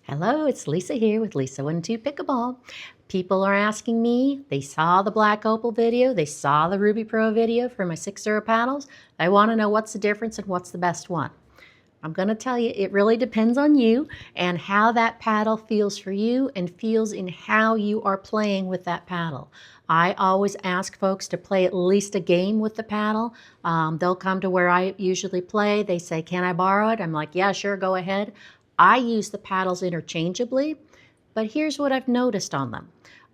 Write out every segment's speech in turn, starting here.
Hello, it's Lisa here with Untitled Pickleball. People are asking me, they saw the Black Opal video, they saw the RubyPro video for my 6-0 paddles. They want to know what's the difference and what's the best one. I'm going to tell you, it really depends on you and how that paddle feels for you and feels in how you are playing with that paddle. I always ask folks to play at least a game with the paddle. They'll come to where I usually play. They say, can I borrow it? I'm like, yeah, sure, go ahead. I use the paddles interchangeably, but here's what I've noticed on them.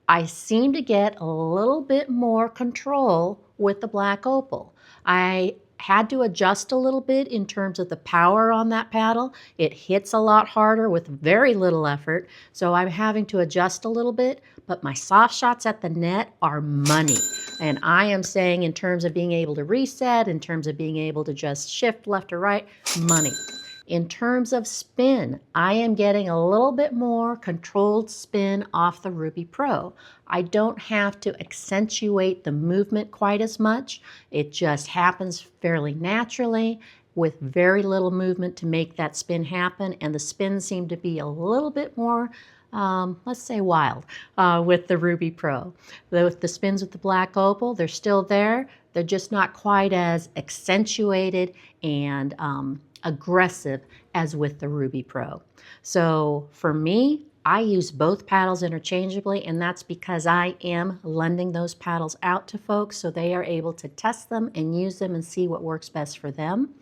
I seem to get a little bit more control with the Black Opal. I had to adjust a little bit in terms of the power on that paddle. It hits a lot harder with very little effort, so I'm having to adjust a little bit, but my soft shots at the net are money. And I am saying in terms of being able to reset, in terms of being able to just shift left or right, money. In terms of spin, I am getting a little bit more controlled spin off the RubyPro. I don't have to accentuate the movement quite as much. It just happens fairly naturally with very little movement to make that spin happen, and the spins seem to be a little bit more let's say wild with the RubyPro. With the spins with the Black Opal, they're still there. They're just not quite as accentuated and aggressive as with the RubyPro. So for me, I use both paddles interchangeably, and that's because I am lending those paddles out to folks so they are able to test them and use them and see what works best for them.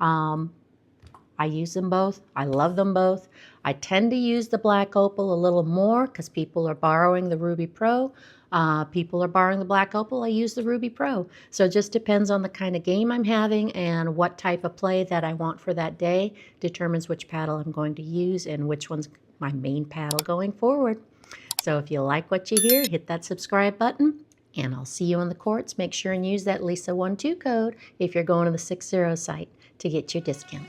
I use them both. I love them both. I tend to use the Black Opal a little more because people are borrowing the RubyPro. People are borrowing the Black Opal. I use the RubyPro. So it just depends on the kind of game I'm having and what type of play that I want for that day determines which paddle I'm going to use and which one's my main paddle going forward. So if you like what you hear, hit that subscribe button, and I'll see you on the courts. Make sure and use that Lisa12 code if you're going to the 6-0 site to get your discount.